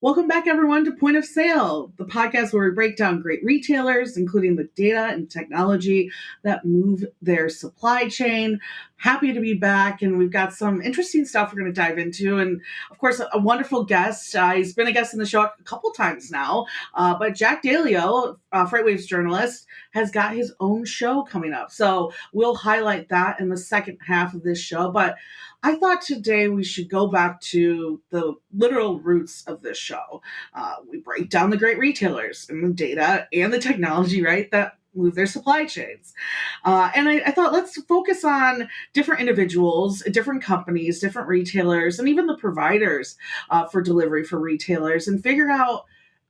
Welcome back, everyone, to Point of Sale, the podcast where we break down great retailers, including the data and technology that move their supply chain. Happy to be back, and we've got some interesting stuff we're going to dive into. And, of course, a wonderful guest. He's been a guest in the show a couple times now, but Jack Dalio, FreightWaves journalist, has got his own show coming up. So we'll highlight that in the second half of this show. But I thought today we should go back to the literal roots of this show. We break down the great retailers and the data and the technology, right, that move their supply chains. And I thought let's focus on different individuals, different companies, different retailers, and even the providers for delivery for retailers, and figure out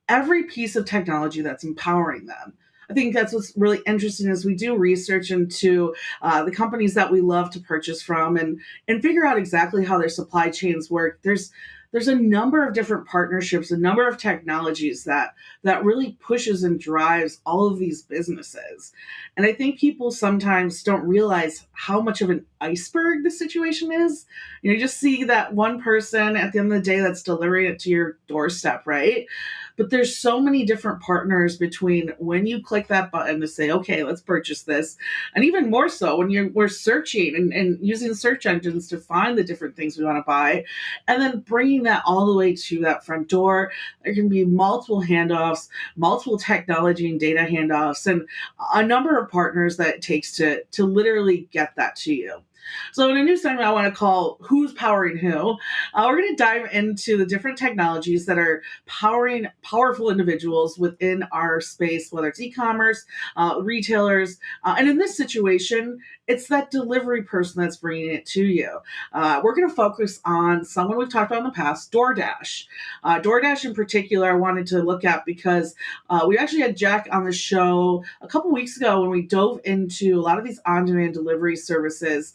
every piece of technology that's empowering them. I think that's what's really interesting as we do research into the companies that we love to purchase from and figure out exactly how their supply chains work. There's a number of different partnerships, a number of technologies that really pushes and drives all of these businesses. And I think people sometimes don't realize how much of an iceberg the situation is. You just see that one person at the end of the day that's delivering it to your doorstep, right? But there's so many different partners between when you click that button to say, okay, let's purchase this. And even more so when we're searching and using search engines to find the different things we want to buy, and then bringing that all the way to that front door. There can be multiple handoffs, multiple technology and data handoffs, and a number of partners that it takes to literally get that to you. So in a new segment I want to call Who's Powering Who, we're going to dive into the different technologies that are powering powerful individuals within our space, whether it's e-commerce, retailers, and in this situation, it's that delivery person that's bringing it to you. We're going to focus on someone we've talked about in the past, DoorDash. DoorDash in particular, I wanted to look at because we actually had Jack on the show a couple weeks ago when we dove into a lot of these on-demand delivery services,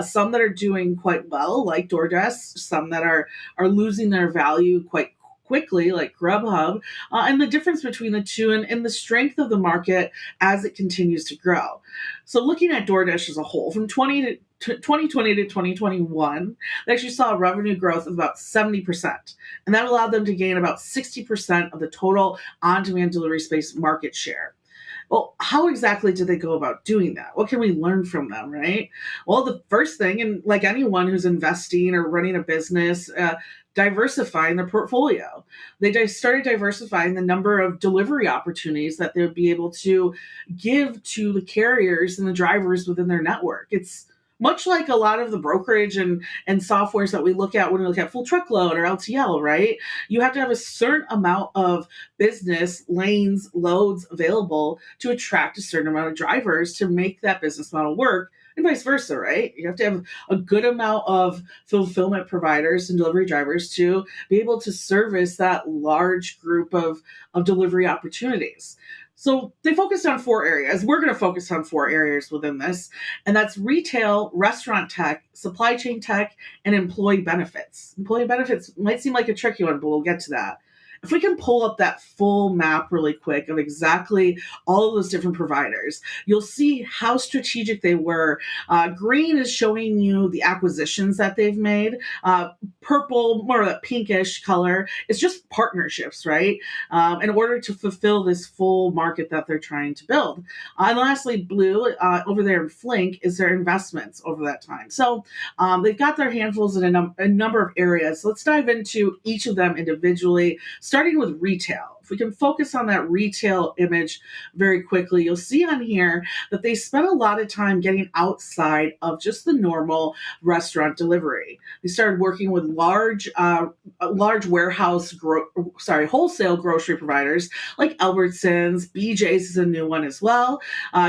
some that are doing quite well, like DoorDash, some that are losing their value quite quickly, like Grubhub, and the difference between the two and the strength of the market as it continues to grow. So looking at DoorDash as a whole, from 2020 to 2021, they actually saw a revenue growth of about 70%. And that allowed them to gain about 60% of the total on-demand delivery space market share. Well, how exactly did they go about doing that? What can we learn from them, right? Well, the first thing, and like anyone who's investing or running a business, diversifying their portfolio. They started diversifying the number of delivery opportunities that they would be able to give to the carriers and the drivers within their network. It's much like a lot of the brokerage and softwares that we look at when we look at full truckload or LTL, right? You have to have a certain amount of business lanes, loads available to attract a certain amount of drivers to make that business model work. And vice versa, right? You have to have a good amount of fulfillment providers and delivery drivers to be able to service that large group of delivery opportunities. So they focused on 4 areas. We're going to focus on 4 areas within this, and that's retail, restaurant tech, supply chain tech, and employee benefits. Employee benefits might seem like a tricky one, but we'll get to that. If we can pull up that full map really quick of exactly all of those different providers, you'll see how strategic they were. Green is showing you the acquisitions that they've made. Purple, more of a pinkish color, is just partnerships, right? In order to fulfill this full market that they're trying to build. And lastly, blue, over there in Flink, is their investments over that time. So they've got their handfuls in a number of areas. Let's dive into each of them individually, starting with retail. If we can focus on that retail image very quickly, you'll see on here that they spent a lot of time getting outside of just the normal restaurant delivery. They started working with large warehouse, wholesale grocery providers like Albertsons. BJ's is a new one as well.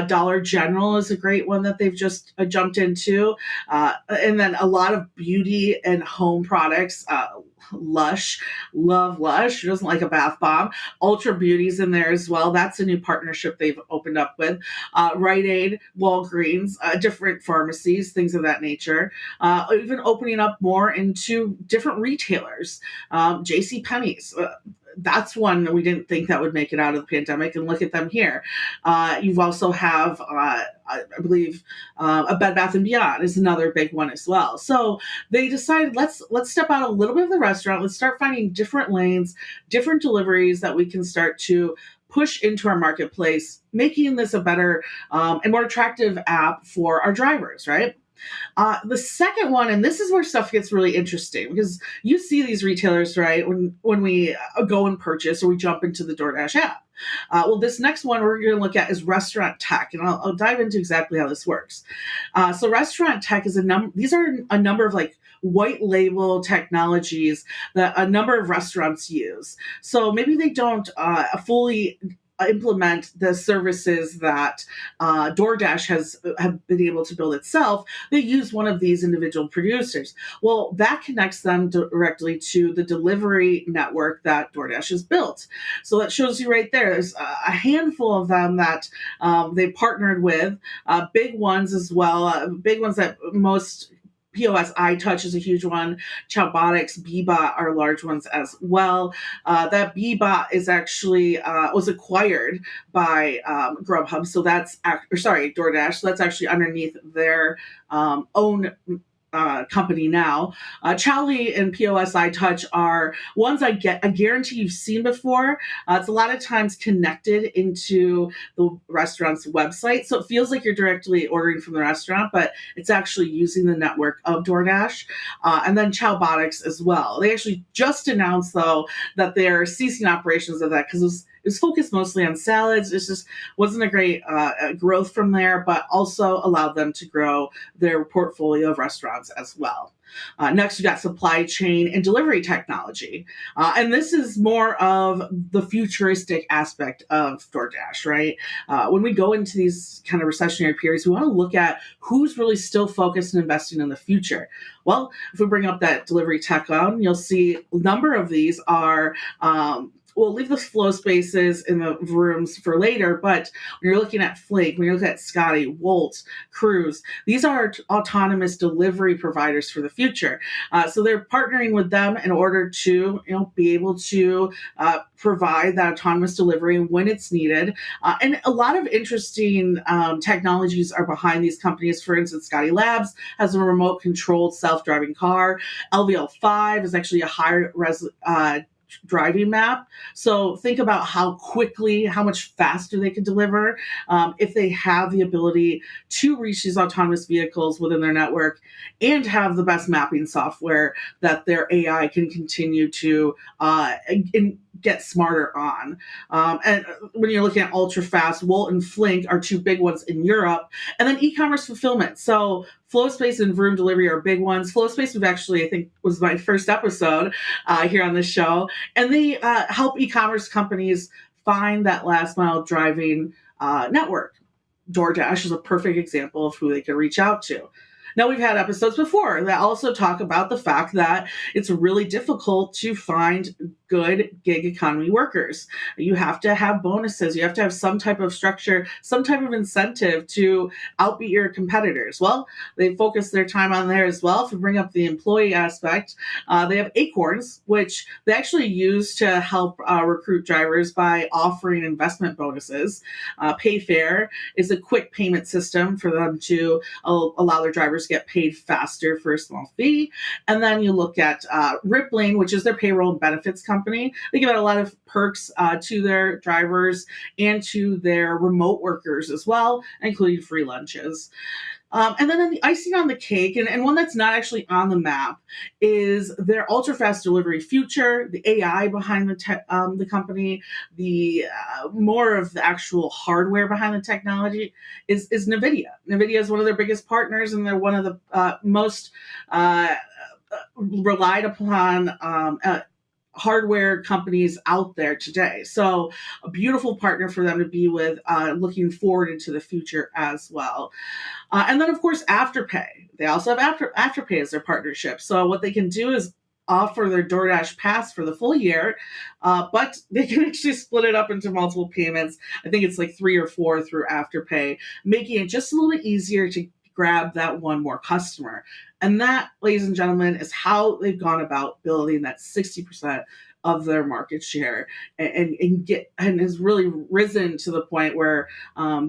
Dollar General is a great one that they've just jumped into. And then a lot of beauty and home products. Lush, love Lush. Who doesn't like a bath bomb? Ultra Beauty's in there as well. That's a new partnership they've opened up with. Rite Aid, Walgreens, different pharmacies, things of that nature. Even opening up more into different retailers. JCPenney's. that's one that we didn't think that would make it out of the pandemic, and look at them here. You've also have, I believe, a Bed Bath & Beyond is another big one as well. So they decided, let's step out a little bit of the restaurant. Let's start finding different lanes, different deliveries that we can start to push into our marketplace, making this a better and more attractive app for our drivers, right? The second one, and this is where stuff gets really interesting, because you see these retailers, right, when we go and purchase or we jump into the DoorDash app. Well, this next one we're going to look at is restaurant tech, and I'll dive into exactly how this works. So restaurant tech is these are a number of like white label technologies that a number of restaurants use. So maybe they don't fully implement the services that DoorDash have been able to build itself. They use one of these individual producers. Well, that connects them directly to the delivery network that DoorDash has built. So that shows you right there. There's a handful of them that they partnered with, big ones as well, big ones that most POS iTouch is a huge one. Chowbotics, Bebot are large ones as well. That Bebot is actually was acquired by Grubhub, so that's DoorDash. So that's actually underneath their own company now. Chowly and POS iTouch are ones I guarantee you've seen before. It's a lot of times connected into the restaurant's website, so it feels like you're directly ordering from the restaurant, but it's actually using the network of DoorDash. And then Chowbotics as well. They actually just announced, though, that they're ceasing operations of that because it was focused mostly on salads. It just wasn't a great growth from there, but also allowed them to grow their portfolio of restaurants as well. Next, we got supply chain and delivery technology. And this is more of the futuristic aspect of DoorDash, right? When we go into these kind of recessionary periods, we want to look at who's really still focused and investing in the future. Well, if we bring up that delivery tech on, you'll see a number of these are we'll leave the flow spaces in the rooms for later, but when you're looking at Flink, when you're looking at Scotty, Wolt, Cruise, these are autonomous delivery providers for the future. So they're partnering with them in order to, be able to provide that autonomous delivery when it's needed. And a lot of interesting technologies are behind these companies. For instance, Scotty Labs has a remote controlled self-driving car. LVL5 is actually a high driving map. So think about how much faster they can deliver if they have the ability to reach these autonomous vehicles within their network and have the best mapping software that their AI can continue to get smarter on. And when you're looking at ultra fast, Wolt and Flink are two big ones in Europe. And then e-commerce fulfillment. So FlowSpace and Vroom Delivery are big ones. FlowSpace I think was my first episode here on this show. And they help e-commerce companies find that last mile driving network. DoorDash is a perfect example of who they can reach out to. Now, we've had episodes before that also talk about the fact that it's really difficult to find good gig economy workers. You have to have bonuses. You have to have some type of structure, some type of incentive to outbeat your competitors. Well, they focus their time on there as well. If we bring up the employee aspect, they have Acorns, which they actually use to help recruit drivers by offering investment bonuses. Payfair is a quick payment system for them to allow their drivers to get paid faster for a small fee. And then you look at Rippling, which is their payroll and benefits company. They give out a lot of perks to their drivers and to their remote workers as well, including free lunches. And then the icing on the cake, and one that's not actually on the map, is their ultra-fast delivery future, the AI behind the company, the more of the actual hardware behind the technology is NVIDIA. NVIDIA is one of their biggest partners, and they're one of the most relied upon hardware companies out there today. So a beautiful partner for them to be with, looking forward into the future as well. And then, of course, Afterpay. They also have Afterpay as their partnership. So what they can do is offer their DoorDash Pass for the full year, but they can actually split it up into multiple payments. I think it's like 3 or 4 through Afterpay, making it just a little bit easier to grab that one more customer. And that, ladies and gentlemen, is how they've gone about building that 60% of their market share, and has really risen to the point where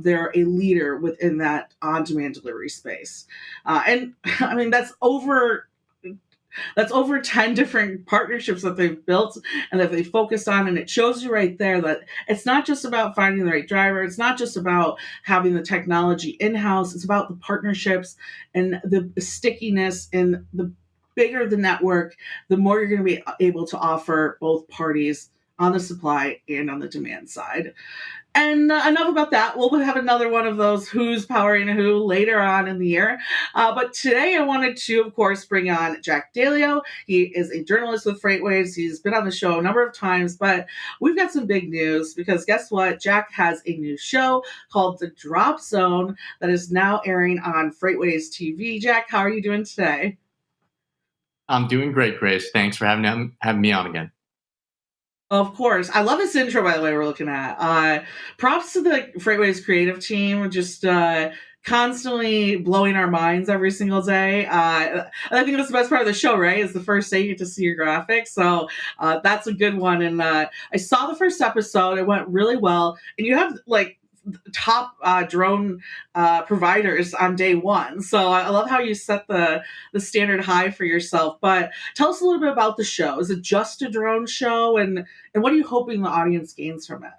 they're a leader within that on-demand delivery space. And I mean, that's over 10 different partnerships that they've built and that they focused on. And it shows you right there that it's not just about finding the right driver. It's not just about having the technology in-house. It's about the partnerships and the stickiness. And the bigger the network, the more you're going to be able to offer both parties on the supply and on the demand side. And enough about that. We'll have another one of those Who's Powering Who later on in the year. But today I wanted to, of course, bring on Jack Dalio. He is a journalist with FreightWaves. He's been on the show a number of times, but we've got some big news because guess what? Jack has a new show called The Drop Zone that is now airing on FreightWaves TV. Jack, how are you doing today? I'm doing great, Grace. Thanks for having me on again. Of course. I love this intro, by the way, we're looking at. Props to the FreightWaves creative team, just constantly blowing our minds every single day. I think that's the best part of the show, right? Is the first day you get to see your graphics. So that's a good one. And I saw the first episode. It went really well. And you have like top drone providers on day one. So I love how you set the standard high for yourself. But tell us a little bit about the show. Is it just a drone show? And what are you hoping the audience gains from it?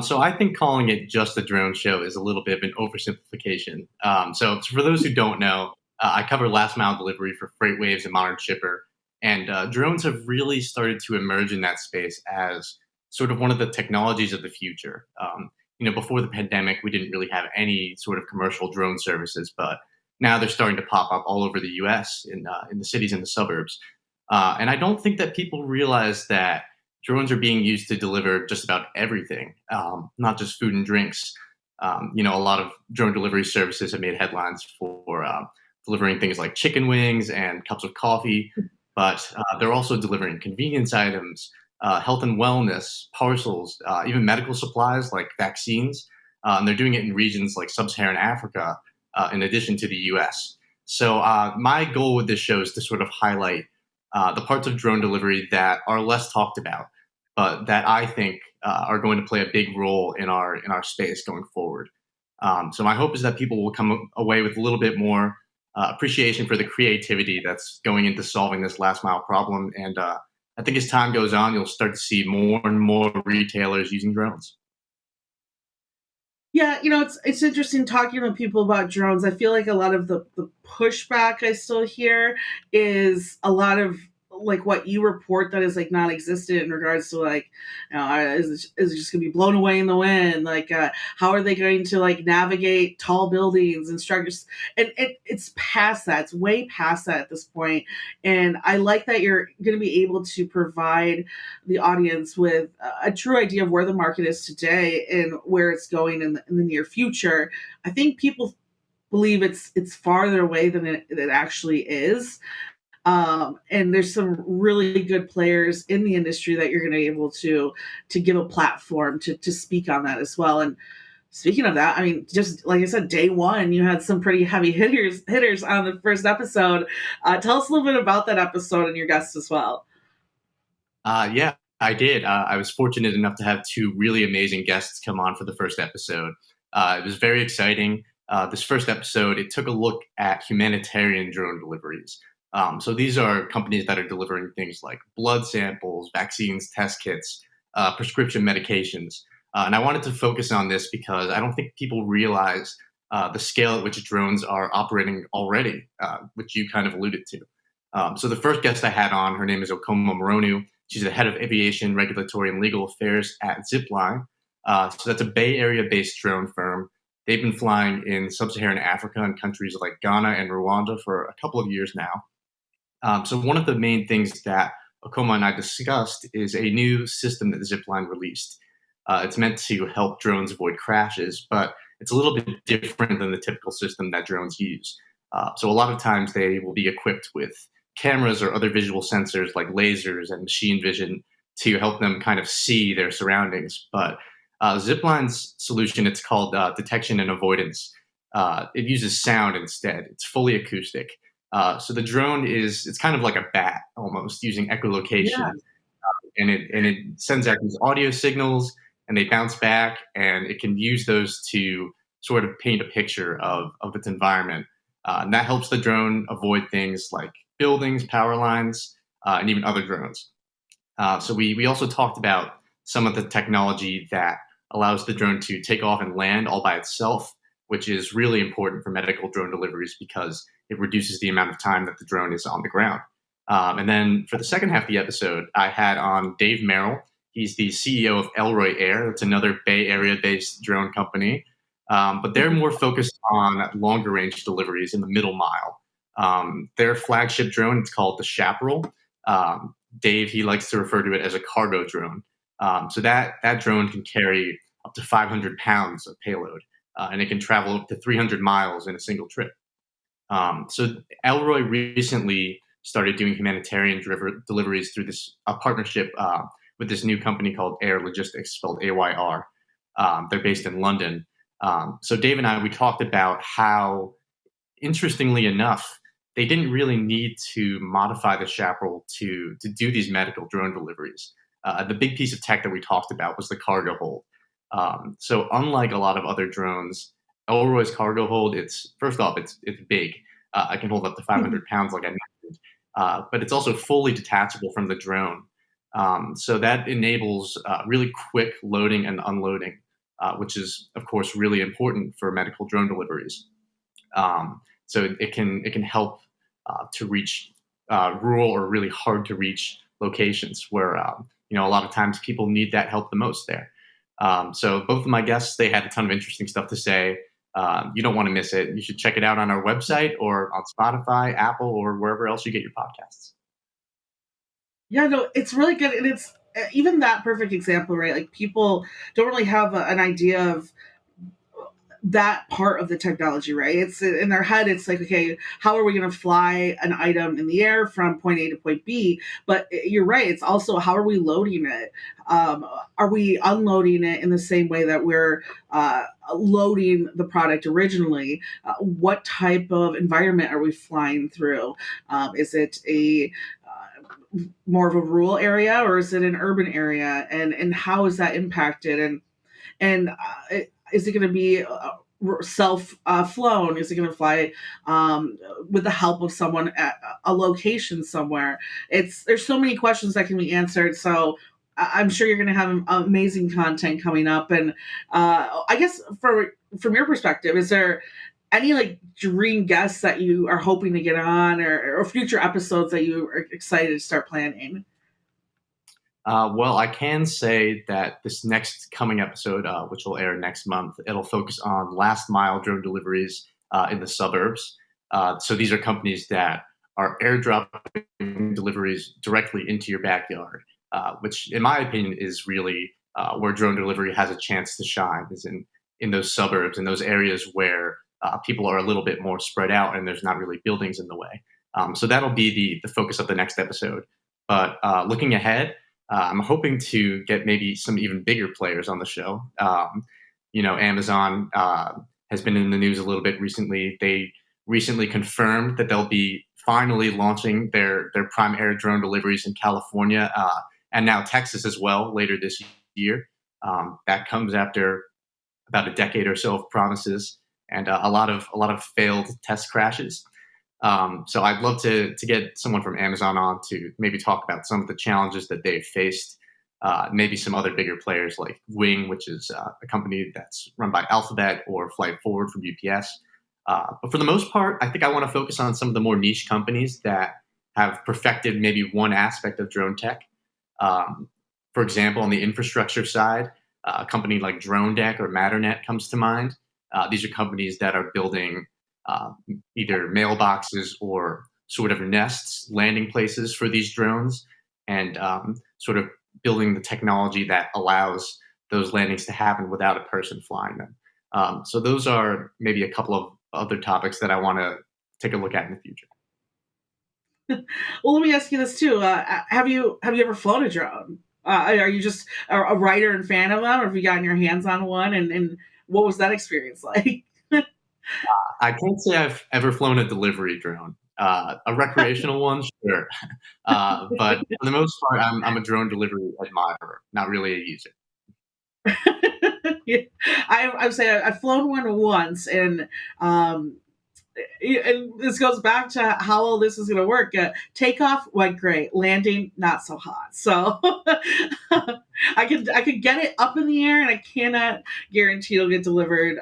So I think calling it just a drone show is a little bit of an oversimplification. So for those who don't know, I cover last mile delivery for FreightWaves and Modern Shipper. And drones have really started to emerge in that space as sort of one of the technologies of the future. Before the pandemic, we didn't really have any sort of commercial drone services, but now they're starting to pop up all over the U.S. in the cities and the suburbs. And I don't think that people realize that drones are being used to deliver just about everything, not just food and drinks. A lot of drone delivery services have made headlines for delivering things like chicken wings and cups of coffee, but they're also delivering convenience items, health and wellness, parcels, even medical supplies like vaccines. And they're doing it in regions like sub-Saharan Africa, in addition to the US. So my goal with this show is to sort of highlight the parts of drone delivery that are less talked about, but that I think are going to play a big role in our space going forward. So my hope is that people will come away with a little bit more appreciation for the creativity that's going into solving this last mile problem. And I think as time goes on, you'll start to see more and more retailers using drones. Yeah, it's interesting talking to people about drones. I feel like a lot of the pushback I still hear is a lot of like what you report that is like non-existent in regards to like, is it just gonna be blown away in the wind? Like, how are they going to like navigate tall buildings and structures? And it's past that. It's way past that at this point. And I like that you're going to be able to provide the audience with a true idea of where the market is today and where it's going in the near future. I think people believe it's farther away than it actually is. And there's some really good players in the industry that you're going to be able to give a platform to speak on that as well. And speaking of that, I mean, just like I said, day one, you had some pretty heavy hitters on the first episode. Tell us a little bit about that episode and your guests as well. Yeah, I did. I was fortunate enough to have two really amazing guests come on for the first episode. It was very exciting. This first episode, it took a look at humanitarian drone deliveries. So these are companies that are delivering things like blood samples, vaccines, test kits, prescription medications. And I wanted to focus on this because I don't think people realize the scale at which drones are operating already, which you kind of alluded to. So the first guest I had on, her name is Okoma Moronu. She's the head of aviation, regulatory, and legal affairs at Zipline. So that's a Bay Area-based drone firm. They've been flying in sub-Saharan Africa and countries like Ghana and Rwanda for a couple of years now. So one of the main things that Okoma and I discussed is a new system that Zipline released. It's meant to help drones avoid crashes, but it's a little bit different than the typical system that drones use. So a lot of times they will be equipped with cameras or other visual sensors like lasers and machine vision to help them kind of see their surroundings. But Zipline's solution, it's called detection and avoidance. It uses sound instead. It's fully acoustic. So the drone it's kind of like a bat almost, using echolocation. and it sends out these audio signals, and they bounce back, and it can use those to sort of paint a picture of its environment. And that helps the drone avoid things like buildings, power lines, and even other drones. So we also talked about some of the technology that allows the drone to take off and land all by itself, which is really important for medical drone deliveries because it reduces the amount of time that the drone is on the ground. And then for the second half of the episode, I had on Dave Merrill. He's the CEO of Elroy Air. That's another Bay Area-based drone company. But they're more focused on longer range deliveries in the middle mile. Their flagship drone, it's called the Chaparral. Dave, he likes to refer to it as a cargo drone. So that drone can carry up to 500 pounds of payload, and it can travel up to 300 miles in a single trip. So Elroy recently started doing humanitarian deliveries through this partnership with this new company called Air Logistics, spelled AYR. They're based in London. So Dave and I, we talked about how, interestingly enough, they didn't really need to modify the Chaparral to do these medical drone deliveries. The big piece of tech that we talked about was the cargo hold. So unlike a lot of other drones, Elroy's cargo hold, it's first off, it's big. It can hold up to 500 pounds, like I mentioned, but it's also fully detachable from the drone. So that enables really quick loading and unloading, which is, of course, really important for medical drone deliveries. So it can help to reach rural or really hard to reach locations where a lot of times people need that help the most there. So both of my guests, they had a ton of interesting stuff to say. You don't want to miss it. You should check it out on our website or on Spotify, Apple, or wherever else you get your podcasts. Yeah, no, it's really good. And it's even that perfect example, right? Like people don't really have an idea of that part of the technology, right? It's in their head. It's like, okay, how are we going to fly an item in the air from point A to point B? But you're right. It's also, how are we loading it? Are we unloading it in the same way that we're loading the product originally? What type of environment are we flying through? Is it a more of a rural area, or is it an urban area? And how is that impacted? And is it going to be self flown? Is it going to fly with the help of someone at a location somewhere? There's so many questions that can be answered. So I'm sure you're going to have amazing content coming up. And I guess from your perspective, is there any like dream guests that you are hoping to get on, or future episodes that you are excited to start planning? Well, I can say that this next coming episode, which will air next month, it'll focus on last mile drone deliveries in the suburbs. So these are companies that are airdropping deliveries directly into your backyard, which, in my opinion, is really where drone delivery has a chance to shine, is in those suburbs, in those areas where people are a little bit more spread out and there's not really buildings in the way. So that'll be the focus of the next episode. But looking ahead, I'm hoping to get maybe some even bigger players on the show. Amazon has been in the news a little bit recently. They recently confirmed that they'll be finally launching their Prime Air drone deliveries in California and now Texas as well later this year. That comes after about a decade or so of promises and a lot of failed test crashes. So I'd love to get someone from Amazon on to maybe talk about some of the challenges that they've faced. Maybe some other bigger players like Wing, which is a company that's run by Alphabet, or Flight Forward from UPS. But for the most part, I think I want to focus on some of the more niche companies that have perfected maybe one aspect of drone tech. For example, on the infrastructure side, a company like Drone Deck or Matternet comes to mind. These are companies that are building either mailboxes or sort of nests, landing places for these drones, and sort of building the technology that allows those landings to happen without a person flying them. So those are maybe a couple of other topics that I want to take a look at in the future. Well, let me ask you this too. Have you ever flown a drone? Are you just a writer and fan of them, or have you gotten your hands on one? And what was that experience like? I can't say I've ever flown a delivery drone. A recreational one, sure. But for the most part, I'm a drone delivery admirer, not really a user. Yeah. I would say I've flown one once, um, and this goes back to how all this is going to work. Takeoff went great, landing not so hot. So I could get it up in the air, and I cannot guarantee it'll get delivered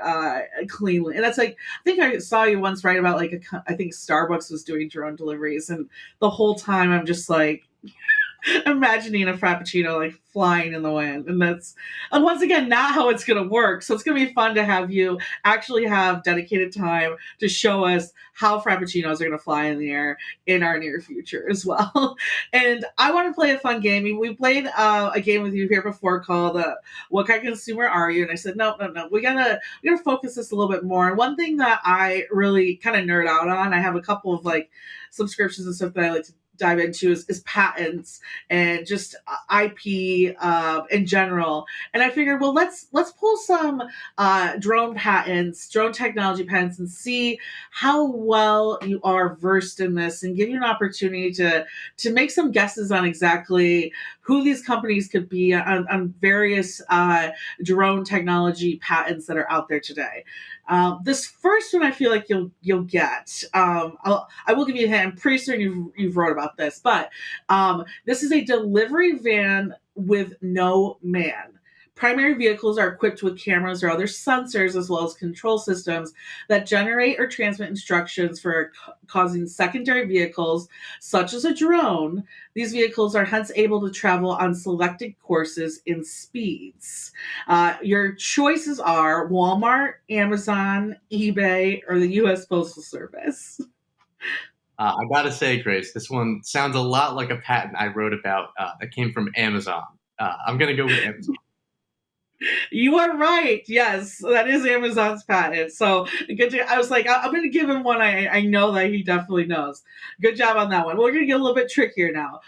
cleanly. And that's like, I think I saw you once write about like I think Starbucks was doing drone deliveries, and the whole time I'm just like imagining a frappuccino like flying in the wind, and once again not how it's going to work. So it's going to be fun to have you actually have dedicated time to show us how frappuccinos are going to fly in the air in our near future as well. And I want to play a fun game. We played a game with you here before called what kind of consumer are you? And I said no, we gotta focus this a little bit more. And one thing that I really kind of nerd out on, I have a couple of like subscriptions and stuff that I like to dive into is patents and just IP in general. And I figured, well, let's pull some drone patents, drone technology patents, and see how well you are versed in this, and give you an opportunity to make some guesses on exactly who these companies could be on various drone technology patents that are out there today. This first one, I feel like you'll get. I will give you a hint. I'm pretty certain you've wrote about this, but this is a delivery van with no man. Primary vehicles are equipped with cameras or other sensors, as well as control systems that generate or transmit instructions for causing secondary vehicles, such as a drone. These vehicles are hence able to travel on selected courses in speeds. Your choices are Walmart, Amazon, eBay, or the U.S. Postal Service. I gotta say, Grace, this one sounds a lot like a patent I wrote about that came from Amazon. I'm gonna go with Amazon. You are right. Yes, that is Amazon's patent. So good. I was like, I'm going to give him one I know that he definitely knows. Good job on that one. We're going to get a little bit trickier now.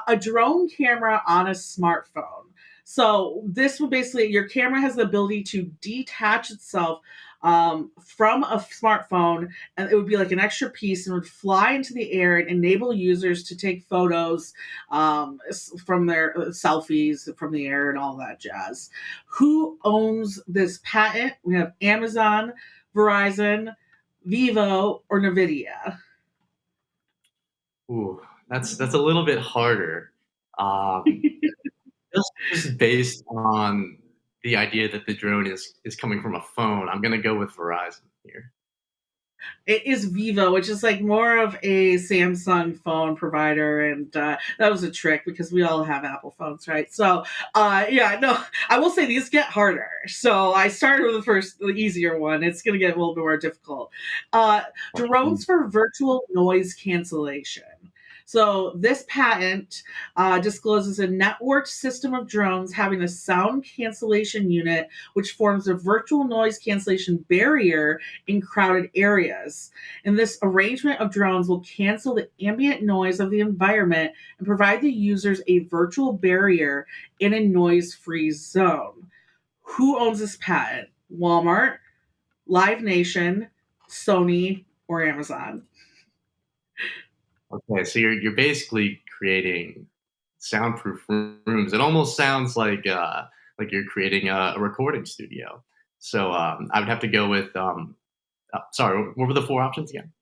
A drone camera on a smartphone. So this will basically, your camera has the ability to detach itself from a smartphone, and it would be like an extra piece, and would fly into the air and enable users to take photos from their selfies from the air and all that jazz. Who owns this patent? We have Amazon, Verizon, Vivo, or Nvidia. Ooh, that's a little bit harder. Um, just based on the idea that the drone is coming from a phone, I'm gonna go with Verizon here. It is Vivo, which is like more of a Samsung phone provider, and that was a trick because we all have Apple phones, right? So, yeah, no, I will say these get harder. So I started with the easier one. It's going to get a little bit more difficult. Drones for virtual noise cancellation. So this patent discloses a networked system of drones having a sound cancellation unit, which forms a virtual noise cancellation barrier in crowded areas. And this arrangement of drones will cancel the ambient noise of the environment and provide the users a virtual barrier in a noise-free zone. Who owns this patent? Walmart, Live Nation, Sony, or Amazon? Okay, so you're basically creating soundproof rooms. It almost sounds like you're creating a recording studio. So I would have to go with sorry, what were the four options again?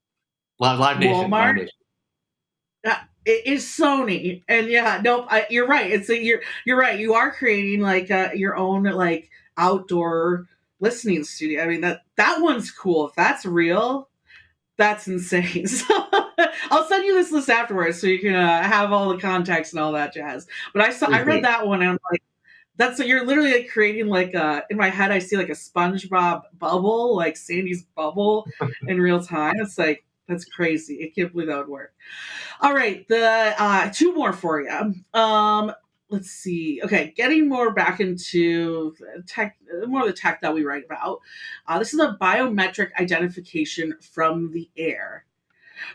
Live Nation, Live Walmart. Nation. It is Sony, and yeah, nope. You're right. You're right. You are creating like your own like outdoor listening studio. I mean that one's cool. If that's real, that's insane. So I'll send you this list afterwards so you can have all the context and all that jazz. But I read that one, and I'm like, you're literally like creating like in my head I see like a SpongeBob bubble, like Sandy's bubble in real time. It's like that's crazy. I can't believe that would work. All right, the two more for you. Let's see. Okay, getting more back into tech, more of the tech that we write about. This is a biometric identification from the air.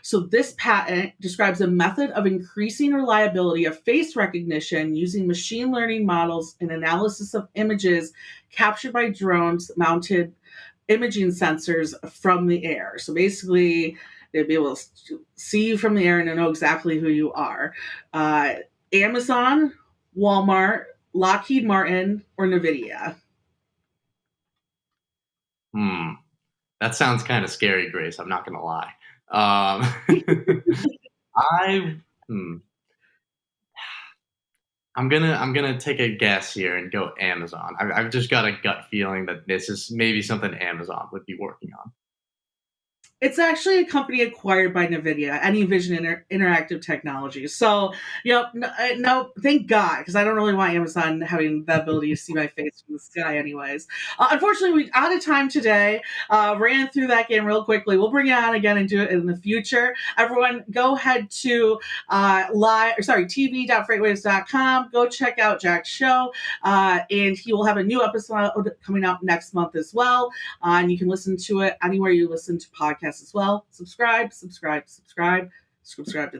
So this patent describes a method of increasing reliability of face recognition using machine learning models and analysis of images captured by drones mounted imaging sensors from the air. So basically, They'd be able to see you from the air and know exactly who you are. Amazon, Walmart, Lockheed Martin, or NVIDIA? That sounds kind of scary, Grace. I'm not going to lie. I I'm gonna take a guess here and go Amazon. I've just got a gut feeling that this is maybe something Amazon would be working on. It's actually a company acquired by NVIDIA, AnyVision Interactive Technology. So, no, thank God, because I don't really want Amazon having the ability to see my face from the sky anyways. Unfortunately, we're out of time today. Ran through that game real quickly. We'll bring it on again and do it in the future. Everyone, go ahead to tv.freightwaves.com. Go check out Jack's show, and he will have a new episode coming out next month as well. And you can listen to it anywhere you listen to podcasts as well. Subscribe to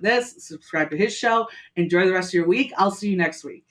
this, subscribe to his show. Enjoy the rest of your week. I'll see you next week.